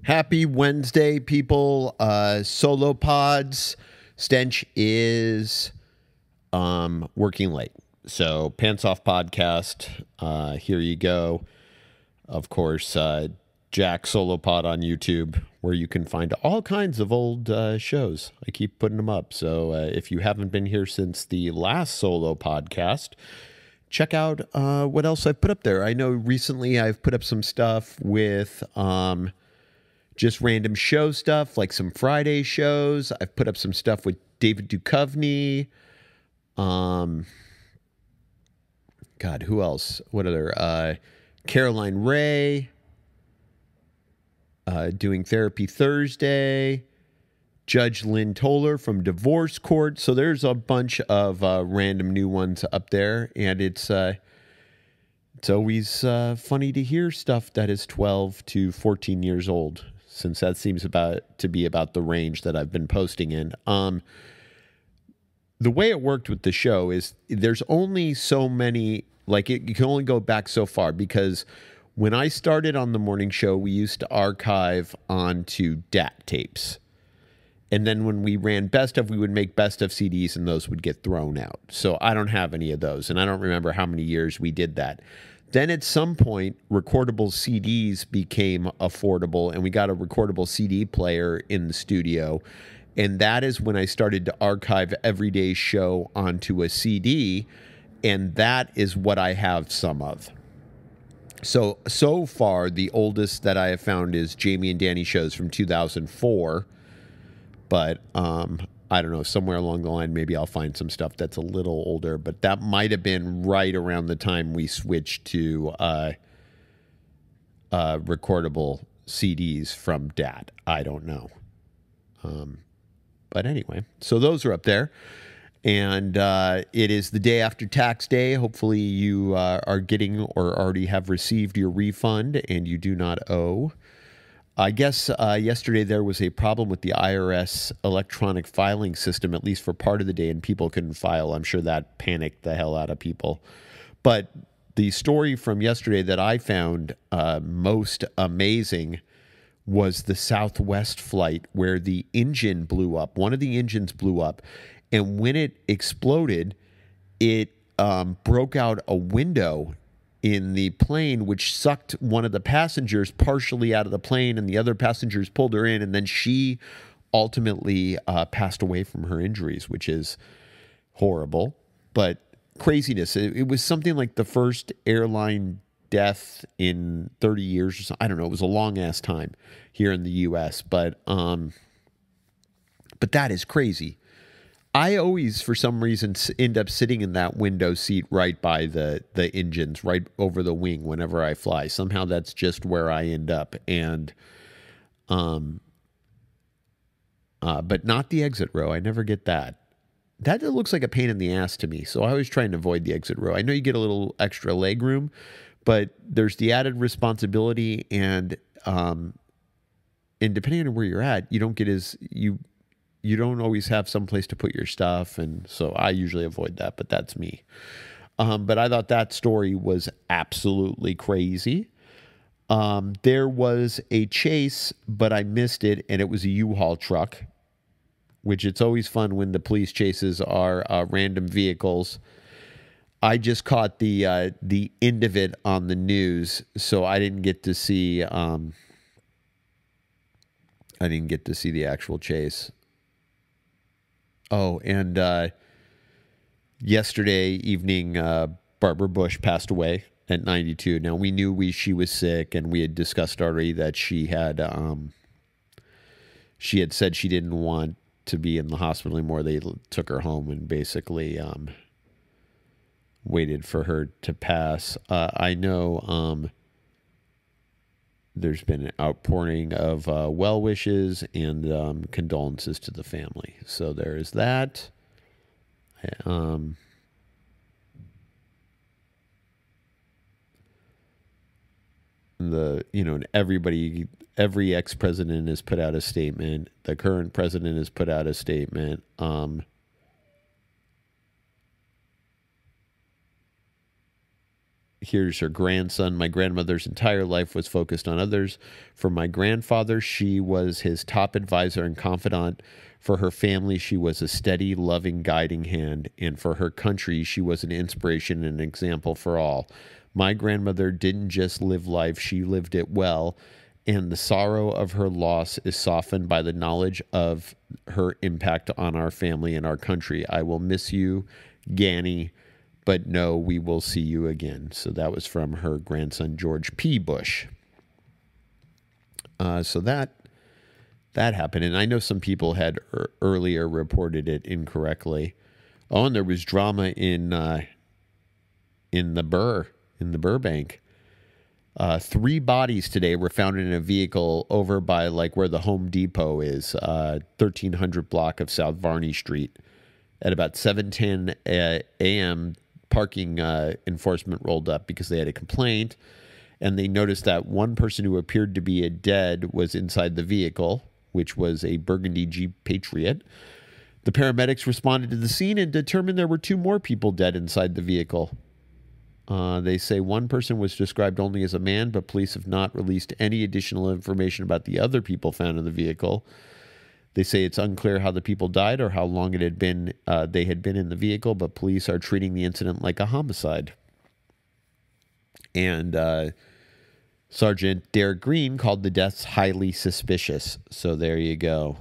Happy Wednesday, people. Solo pods. Stench is working late. So, Pants Off Podcast. Here you go. Of course, Jack Solo Pod on YouTube, where you can find all kinds of old shows. I keep putting them up. So, if you haven't been here since the last solo podcast, check out what else I've put up there. I know recently I've put up some stuff with just random show stuff, like some Friday shows. I've put up some stuff with David Duchovny. God, who else? What other? Caroline Ray. Doing Therapy Thursday. Judge Lynn Toller from Divorce Court. So there's a bunch of random new ones up there, and it's always funny to hear stuff that is 12 to 14 years old, since that seems to be about the range that I've been posting in. The way it worked with the show is there's only so many, like you can only go back so far, because when I started on the morning show, we used to archive onto DAT tapes. And then when we ran best of, we would make best of CDs and those would get thrown out. So I don't have any of those, and I don't remember how many years we did that. Then at some point, recordable CDs became affordable, and we got a recordable CD player in the studio. And that is when I started to archive Everyday's show onto a CD, and that is what I have some of. So far, the oldest that I have found is Jamie and Danny shows from 2004. But I don't know, somewhere along the line, maybe I'll find some stuff that's a little older. But that might have been right around the time we switched to recordable CDs from DAT. I don't know. But anyway, so those are up there. And it is the day after tax day. Hopefully you are getting or already have received your refund and you do not owe. I guess yesterday there was a problem with the IRS electronic filing system, at least for part of the day, and people couldn't file. I'm sure that panicked the hell out of people. But the story from yesterday that I found most amazing was the Southwest flight where the engine blew up. One of the engines blew up, and when it exploded, it broke out a window in the plane, which sucked one of the passengers partially out of the plane, and the other passengers pulled her in, and then she ultimately passed away from her injuries, which is horrible, but craziness. It was something like the first airline death in 30 years or something. I don't know. It was a long-ass time here in the U.S., but that is crazy. I always, for some reason, end up sitting in that window seat right by the engines, right over the wing whenever I fly. Somehow that's just where I end up. And, but not the exit row. I never get that. That looks like a pain in the ass to me. So I always try and avoid the exit row. I know you get a little extra leg room, but there's the added responsibility, and depending on where you're at, you don't get you don't always have some place to put your stuff, and so I usually avoid that, but that's me. But I thought that story was absolutely crazy. There was a chase, but I missed it, and it was a U-Haul truck, which it's always fun when the police chases are random vehicles. I just caught the end of it on the news, so I didn't get to see the actual chase. Oh, and yesterday evening, Barbara Bush passed away at 92. Now, we knew she was sick, and we had discussed already that she had said she didn't want to be in the hospital anymore. They took her home and basically waited for her to pass. I know there's been an outpouring of well wishes and condolences to the family. So there is that. Every ex-president has put out a statement. The current president has put out a statement. Here's her grandson. My grandmother's entire life was focused on others. For my grandfather, she was his top advisor and confidant. For her family, she was a steady, loving, guiding hand. And for her country, she was an inspiration and an example for all. My grandmother didn't just live life, she lived it well. And the sorrow of her loss is softened by the knowledge of her impact on our family and our country. I will miss you, Ganny, but no, we will see you again. So that was from her grandson, George P. Bush. So that happened. And I know some people had earlier reported it incorrectly. Oh, and there was drama in the Burbank. 3 bodies today were found in a vehicle over by like where the Home Depot is, 1300 block of South Varney Street. At about 7:10 a.m., parking enforcement rolled up because they had a complaint, and they noticed that one person who appeared to be dead was inside the vehicle, which was a burgundy Jeep Patriot. The paramedics responded to the scene and determined there were 2 more people dead inside the vehicle. They say one person was described only as a man, but police have not released any additional information about the other people found in the vehicle. They say it's unclear how the people died or how long it had been they had been in the vehicle, but police are treating the incident like a homicide. And Sergeant Derek Green called the deaths highly suspicious. So there you go.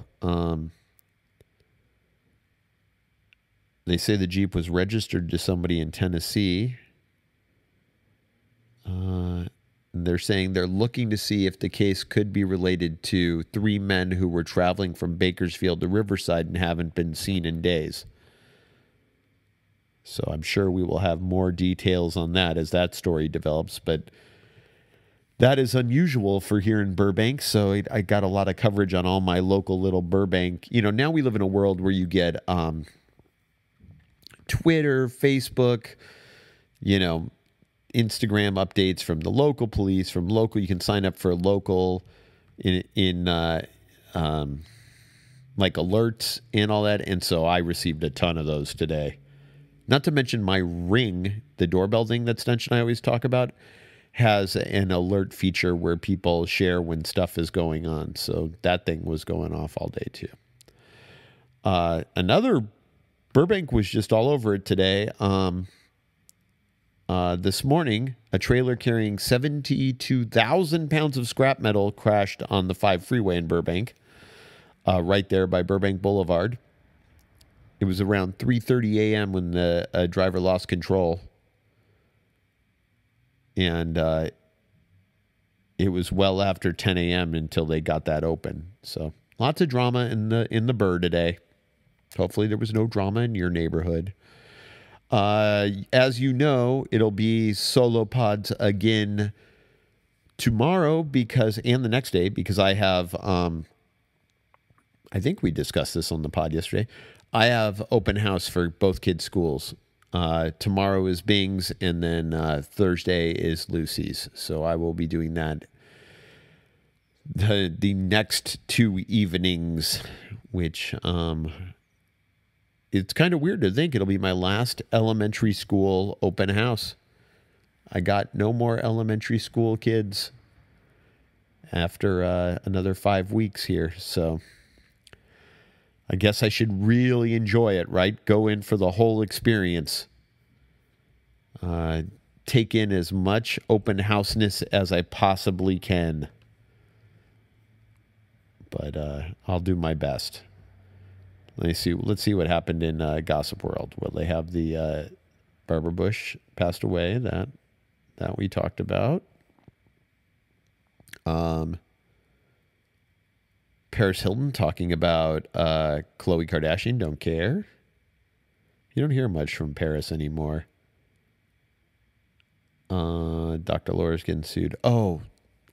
They say the Jeep was registered to somebody in Tennessee. They're saying they're looking to see if the case could be related to 3 men who were traveling from Bakersfield to Riverside and haven't been seen in days. So I'm sure we will have more details on that as that story develops. But that is unusual for here in Burbank. So I got a lot of coverage on all my local little Burbank. You know, now we live in a world where you get Twitter, Facebook, you know, Instagram updates from the local police, from local. You can sign up for local in like alerts and all that. And so I received a ton of those today. Not to mention my Ring, the doorbell thing that Stench and I always talk about, has an alert feature where people share when stuff is going on. So that thing was going off all day too. Another Burbank was just all over it today. This morning, a trailer carrying 72,000 pounds of scrap metal crashed on the 5 freeway in Burbank, right there by Burbank Boulevard. It was around 3:30 a.m. when the driver lost control, and it was well after 10 a.m. until they got that open. So lots of drama in the Burr today. Hopefully there was no drama in your neighborhood. As you know, it'll be solo pods again tomorrow and the next day, because I have, I think we discussed this on the pod yesterday. I have open house for both kids' schools. Tomorrow is Bing's, and then Thursday is Lucy's. So I will be doing that the next 2 evenings, which it's kind of weird to think it'll be my last elementary school open house. I got no more elementary school kids after another 5 weeks here. So I guess I should really enjoy it, right? Go in for the whole experience. Take in as much open houseness as I possibly can. But I'll do my best. Let's see what happened in Gossip World. Well, they have the Barbara Bush passed away, that we talked about. Paris Hilton talking about Khloe Kardashian, don't care. You don't hear much from Paris anymore. Dr. Laura's getting sued. Oh,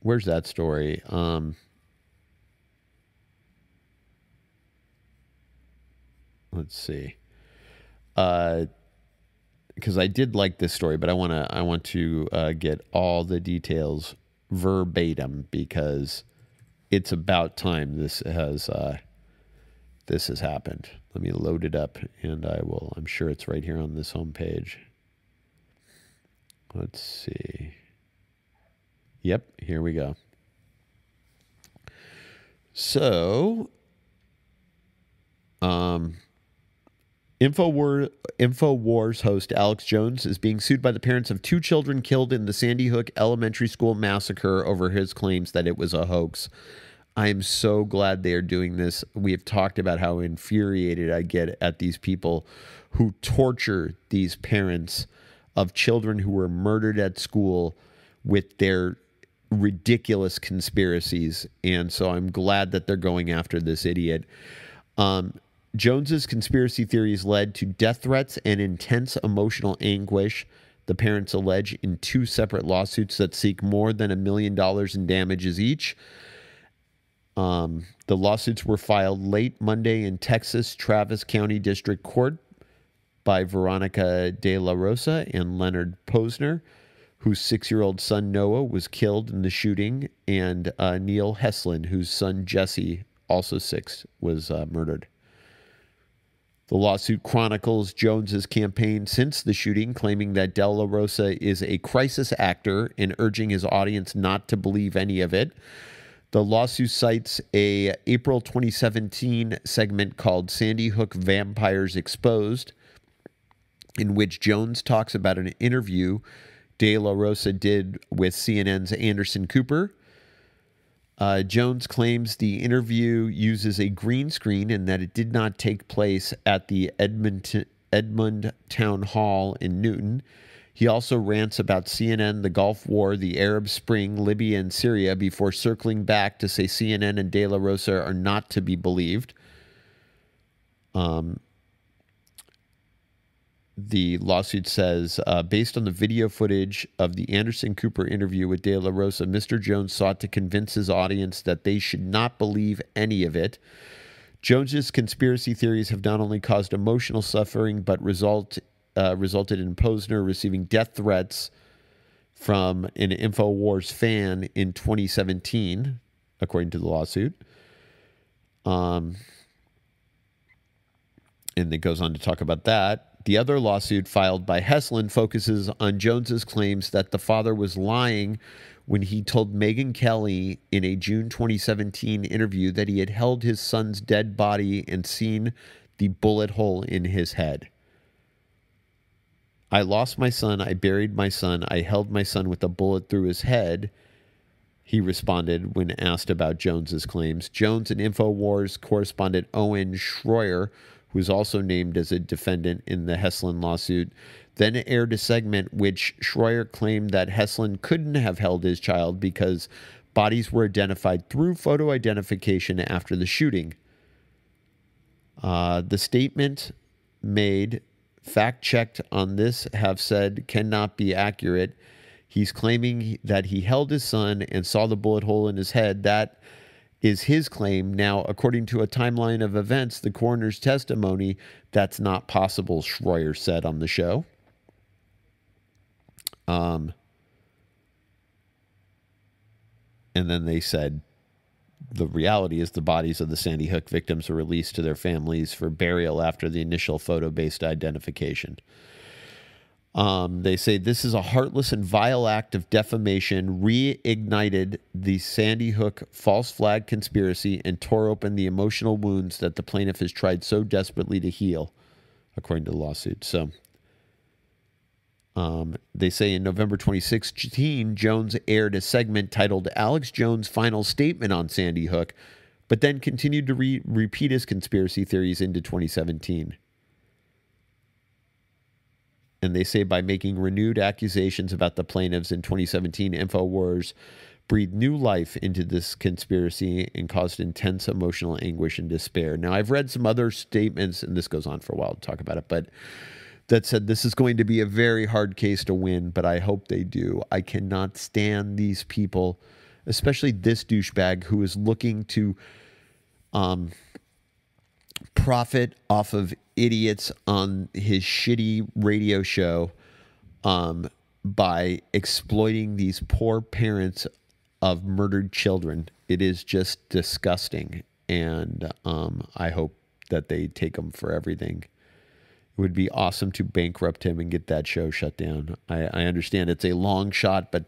where's that story? Let's see. Because I did like this story, but I want to get all the details verbatim, because it's about time this has happened. Let me load it up, and I'm sure it's right here on this homepage. Let's see. Yep, here we go. So, InfoWars host Alex Jones is being sued by the parents of 2 children killed in the Sandy Hook Elementary School massacre over his claims that it was a hoax. I am so glad they are doing this. We have talked about how infuriated I get at these people who torture these parents of children who were murdered at school with their ridiculous conspiracies. And so I'm glad that they're going after this idiot. Jones's conspiracy theories led to death threats and intense emotional anguish, the parents allege, in 2 separate lawsuits that seek more than $1 million in damages each. The lawsuits were filed late Monday in Texas Travis County District Court by Veronica De La Rosa and Leonard Posner, whose 6-year-old son Noah was killed in the shooting, and Neil Heslin, whose son Jesse, also 6, was murdered. The lawsuit chronicles Jones's campaign since the shooting, claiming that De La Rosa is a crisis actor and urging his audience not to believe any of it. The lawsuit cites a April 2017 segment called Sandy Hook Vampires Exposed, in which Jones talks about an interview De La Rosa did with CNN's Anderson Cooper. Jones claims the interview uses a green screen and that it did not take place at the Edmund Town Hall in Newton. He also rants about CNN, the Gulf War, the Arab Spring, Libya, and Syria before circling back to say CNN and De La Rosa are not to be believed. The lawsuit says, based on the video footage of the Anderson Cooper interview with De La Rosa, Mr. Jones sought to convince his audience that they should not believe any of it. Jones's conspiracy theories have not only caused emotional suffering, but resulted in Posner receiving death threats from an InfoWars fan in 2017, according to the lawsuit. And it goes on to talk about that. The other lawsuit filed by Heslin focuses on Jones's claims that the father was lying when he told Megyn Kelly in a June 2017 interview that he had held his son's dead body and seen the bullet hole in his head. I lost my son. I buried my son. I held my son with a bullet through his head, he responded when asked about Jones's claims. Jones and InfoWars correspondent Owen Schroyer, who was also named as a defendant in the Heslin lawsuit, then aired a segment which Schroyer claimed that Heslin couldn't have held his child because bodies were identified through photo identification after the shooting. The statement made, fact-checked on this, have said cannot be accurate. He's claiming that he held his son and saw the bullet hole in his head. That is his claim. Now, according to a timeline of events, the coroner's testimony, that's not possible, Schroyer said on the show. And then they said, the reality is the bodies of the Sandy Hook victims were released to their families for burial after the initial photo-based identification. They say this is a heartless and vile act of defamation, reignited the Sandy Hook false flag conspiracy, and tore open the emotional wounds that the plaintiff has tried so desperately to heal, according to the lawsuit. So they say in November 2016, Jones aired a segment titled Alex Jones' Final Statement on Sandy Hook, but then continued to repeat his conspiracy theories into 2017. And they say by making renewed accusations about the plaintiffs in 2017, InfoWars breathed new life into this conspiracy and caused intense emotional anguish and despair. Now, I've read some other statements, and this goes on for a while to talk about it, but that said this is going to be a very hard case to win, but I hope they do. I cannot stand these people, especially this douchebag who is looking to profit off of idiots on his shitty radio show by exploiting these poor parents of murdered children. It is just disgusting, and I hope that they take them for everything It would be awesome to bankrupt him and get that show shut down. I understand it's a long shot, but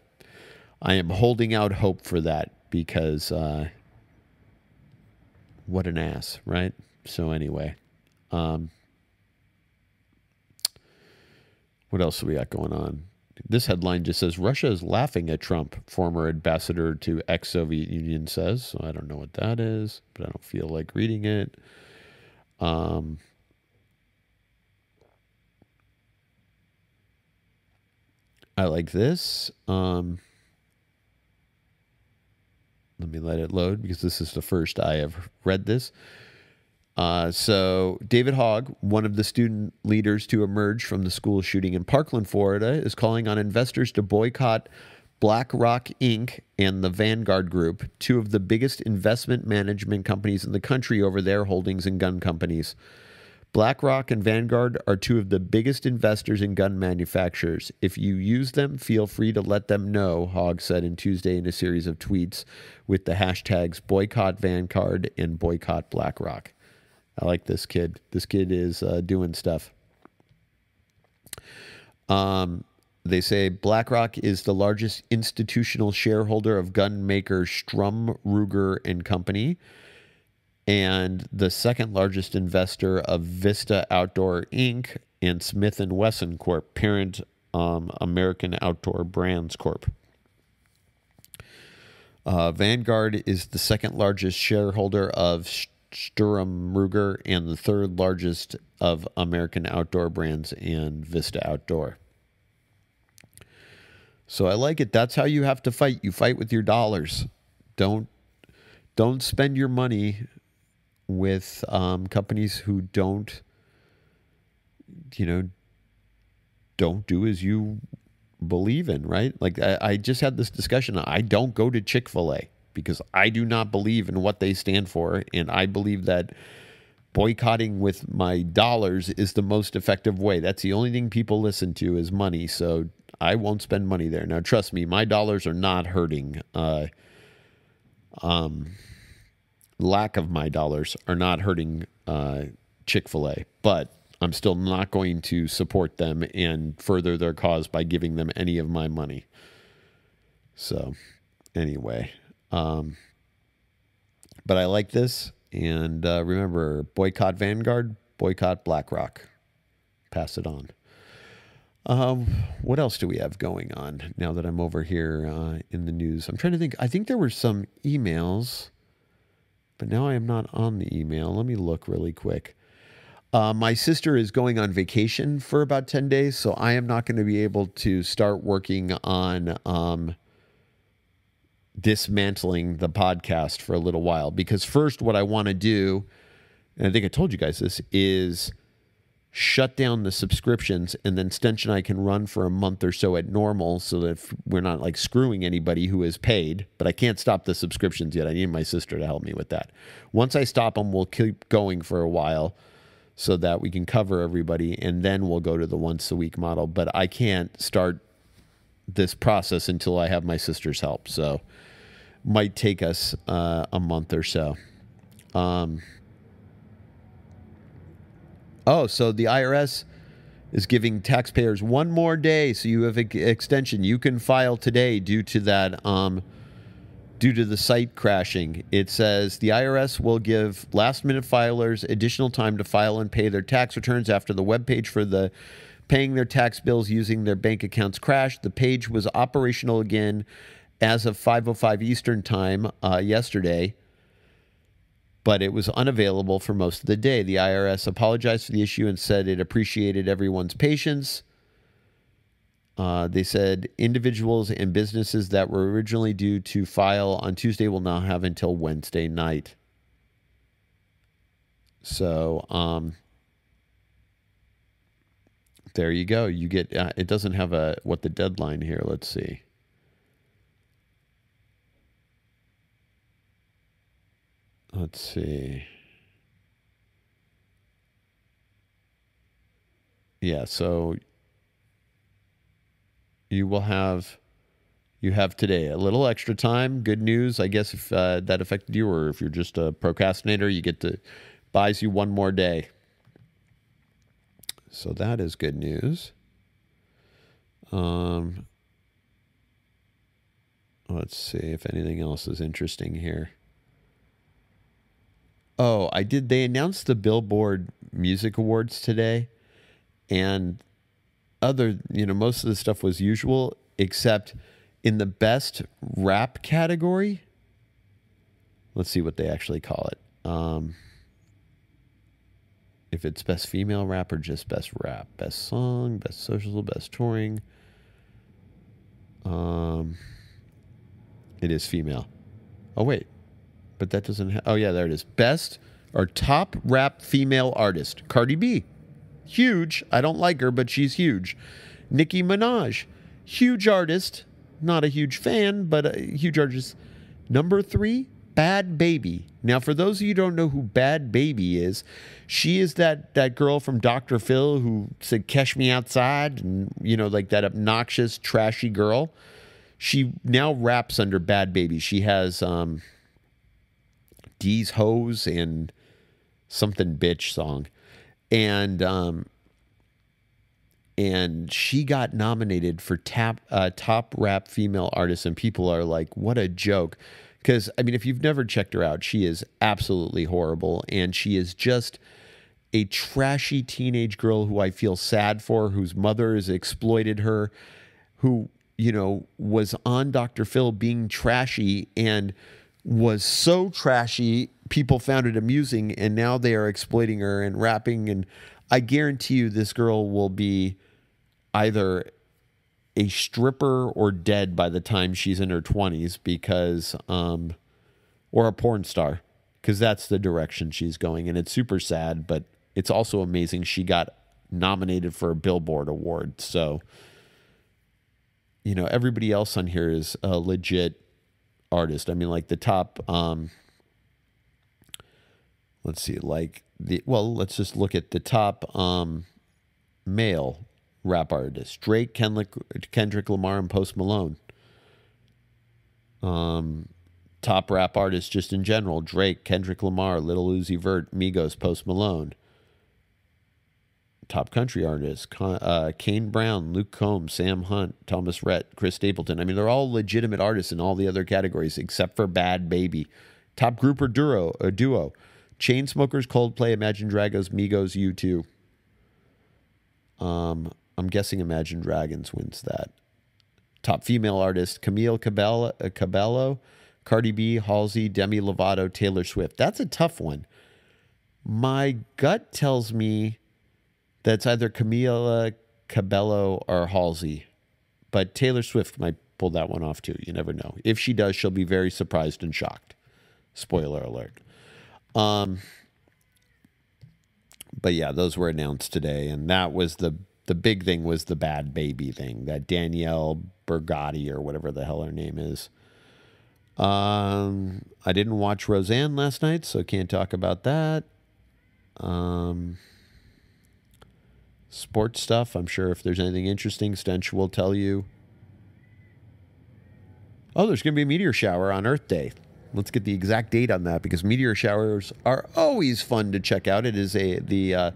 I am holding out hope for that because what an ass, right? So anyway, what else do we got going on? This headline just says, Russia is laughing at Trump, former ambassador to ex-Soviet Union says. So I don't know what that is, but I don't feel like reading it. I like this. Let me let it load because this is the first I have read this. So David Hogg, one of the student leaders to emerge from the school shooting in Parkland, Florida, is calling on investors to boycott BlackRock Inc. and the Vanguard Group, two of the biggest investment management companies in the country, over their holdings in gun companies. BlackRock and Vanguard are two of the biggest investors in gun manufacturers. If you use them, feel free to let them know, Hogg said in Tuesday in a series of tweets with the hashtags boycott Vanguard and boycott BlackRock. I like this kid. This kid is doing stuff. They say BlackRock is the largest institutional shareholder of gun maker Strum, Ruger and Company, and the second largest investor of Vista Outdoor Inc. and Smith & Wesson Corp., parent American Outdoor Brands Corp. Vanguard is the second largest shareholder of Sturm Ruger and the third largest of American Outdoor Brands and Vista Outdoor. So I like it. That's how you have to fight. You fight with your dollars. Don't spend your money with companies who don't do as you believe in, right? Like I just had this discussion. I don't go to Chick-fil-A because I do not believe in what they stand for, and I believe that boycotting with my dollars is the most effective way. That's the only thing people listen to is money, so I won't spend money there. Now, trust me, my dollars are not hurting. Lack of my dollars are not hurting Chick-fil-A, but I'm still not going to support them and further their cause by giving them any of my money. So, anyway, but I like this. And remember, boycott Vanguard, boycott BlackRock. Pass it on. What else do we have going on now that I'm over here in the news? I'm trying to think. I think there were some emails, but now I am not on the email. Let me look really quick. My sister is going on vacation for about 10 days, so I am not going to be able to start working on dismantling the podcast for a little while. Because first, what I want to do, and I think I told you guys this, is shut down the subscriptions, and then Stench and I can run for a month or so at normal so that we're not like screwing anybody who is paid. But I can't stop the subscriptions yet. I need my sister to help me with that. Once I stop them, we'll keep going for a while so that we can cover everybody, and then we'll go to the once-a-week model. But I can't start this process until I have my sister's help. So might take us a month or so. So the IRS is giving taxpayers one more day, so you have an extension. You can file today due to that, due to the site crashing. It says the IRS will give last-minute filers additional time to file and pay their tax returns after the webpage for the paying their tax bills using their bank accounts crashed. The page was operational again as of 5:05 Eastern time yesterday, but it was unavailable for most of the day. The IRS apologized for the issue and said it appreciated everyone's patience. They said individuals and businesses that were originally due to file on Tuesday will now have until Wednesday night. So there you go. You get it doesn't have what the deadline here. Let's see. Let's see. Yeah, so you have today a little extra time. Good news, I guess, if that affected you, or if you're just a procrastinator, buys you one more day. So that is good news. Let's see if anything else is interesting here. Oh, they announced the Billboard Music Awards today, and most of the stuff was usual, except in the best rap category. Let's see what they actually call it. If it's best female rap or just best rap, best song, best social, best touring. It is female. Oh, wait. But that doesn't oh, yeah, there it is. Best or top rap female artist. Cardi B. Huge. I don't like her, but she's huge. Nicki Minaj. Huge artist. Not a huge fan, but a huge artist. Number 3, Bad Baby. Now, for those of you who don't know who Bad Baby is, she is that girl from Dr. Phil who said, "Catch me outside," and, like that obnoxious, trashy girl. She now raps under Bad Baby. She has D's Hose and something bitch song. And she got nominated for top rap female artist, and people are like, what a joke. Because, if you've never checked her out, she is absolutely horrible, and she is just a trashy teenage girl who I feel sad for, whose mother has exploited her, who, was on Dr. Phil being trashy and was so trashy, people found it amusing, and now they are exploiting her and rapping. And I guarantee you this girl will be either a stripper or dead by the time she's in her 20s, because or a porn star, because that's the direction she's going. And it's super sad, but it's also amazing she got nominated for a Billboard award. So, everybody else on here is a legit artist. Like the top let's see, let's just look at the top male rap artists. Drake, Kendrick Lamar, and Post Malone. Top rap artists just in general: Drake, Kendrick Lamar, Lil Uzi Vert, Migos, Post Malone. Top country artists: Kane Brown, Luke Combs, Sam Hunt, Thomas Rhett, Chris Stapleton. They're all legitimate artists in all the other categories except for Bad Baby. Top group or duo: Chainsmokers, Coldplay, Imagine Dragons, Migos, U2. I'm guessing Imagine Dragons wins that. Top female artist: Camille Cabello, Cardi B, Halsey, Demi Lovato, Taylor Swift. That's a tough one. My gut tells me that's either Camila Cabello or Halsey, but Taylor Swift might pull that one off too. You never know. If she does, she'll be very surprised and shocked. Spoiler alert. But yeah, those were announced today, and that was the big thing was the Bad Baby thing, that Danielle Bergotti or whatever the hell her name is. I didn't watch Roseanne last night, so can't talk about that. Sports stuff, I'm sure if there's anything interesting, Stench will tell you. Oh, there's going to be a meteor shower on Earth Day. Let's get the exact date on that, because meteor showers are always fun to check out. It is the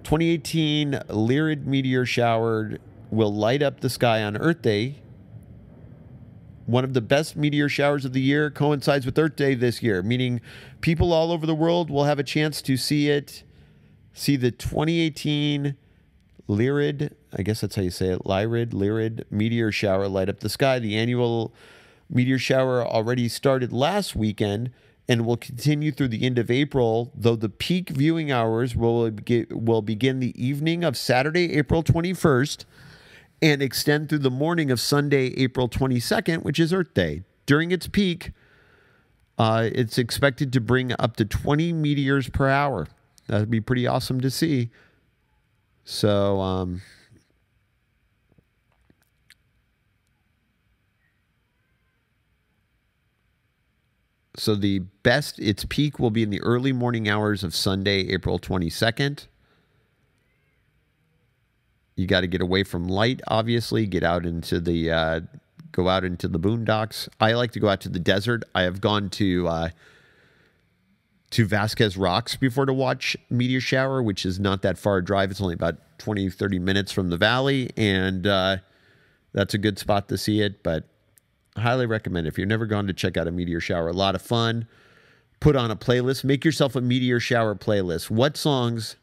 2018 Lyrid meteor shower will light up the sky on Earth Day. One of the best meteor showers of the year coincides with Earth Day this year, meaning people all over the world will have a chance to see it. See the 2018 Lyrid, I guess that's how you say it, Lyrid meteor shower light up the sky. The annual meteor shower already started last weekend and will continue through the end of April, though the peak viewing hours will begin the evening of Saturday, April 21st, and extend through the morning of Sunday, April 22nd, which is Earth Day. During its peak, it's expected to bring up to 20 meteors per hour. That'd be pretty awesome to see. So, its peak will be in the early morning hours of Sunday, April 22nd. You got to get away from light, obviously. Go out into the boondocks. I like to go out to the desert. I have gone to to Vasquez Rocks before to watch meteor shower, which is not that far a drive. It's only about 20, 30 minutes from the valley, and that's a good spot to see it, but I highly recommend it. If you've never gone to check out a meteor shower, a lot of fun. Put on a playlist. Make yourself a meteor shower playlist. What songs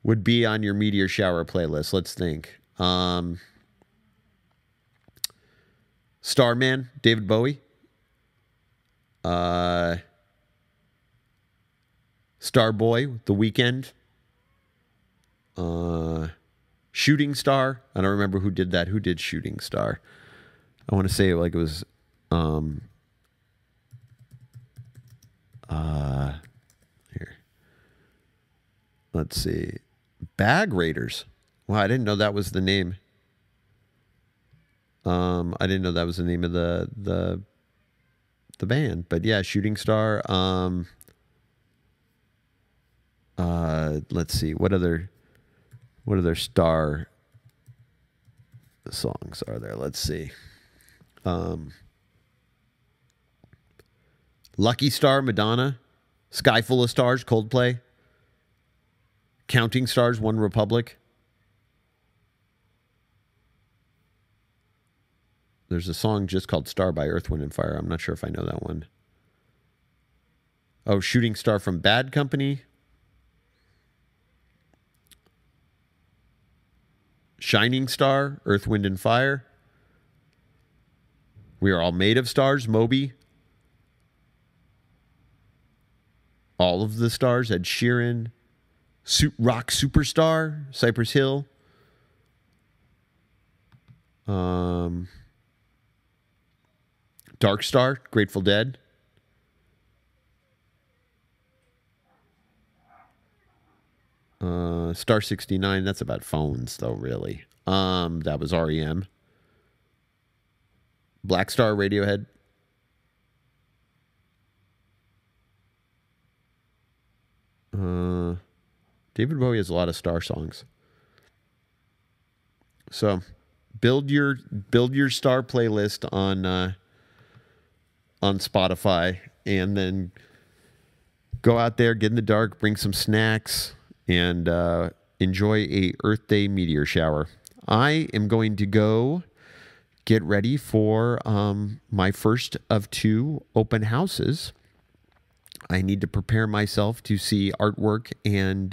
would be on your meteor shower playlist? Let's think. Starman, David Bowie. Starboy, The Weeknd. Shooting Star. I don't remember who did that. Who did Shooting Star? I want to say it like it was here. Let's see. Bag Raiders. Wow, I didn't know that was the name. I didn't know that was the name of the band. But yeah, Shooting Star. Let's see. What other Star songs are there? Let's see. Lucky Star, Madonna. Sky Full of Stars, Coldplay. Counting Stars, One Republic. There's a song just called Star by Earth, Wind & Fire. I'm not sure if I know that one. Oh, Shooting Star from Bad Company. Shining Star, Earth, Wind & Fire. We Are All Made of Stars, Moby. All of the Stars, Ed Sheeran. Rock Superstar, Cypress Hill. Dark Star, Grateful Dead. Star 69, that's about phones, though, really. That was REM. Black Star, Radiohead. David Bowie has a lot of Star songs. So, build your Star playlist on Spotify, and then go out there, get in the dark, bring some snacks, and enjoy a Earth Day meteor shower. I am going to go get ready for my first of 2 open houses. I need to prepare myself to see artwork and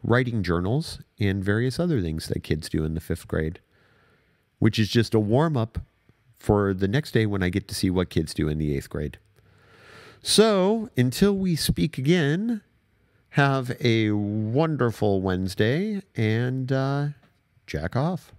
writing journals and various other things that kids do in the 5th grade, which is just a warm-up for the next day when I get to see what kids do in the 8th grade. So, until we speak again, have a wonderful Wednesday, and jack off.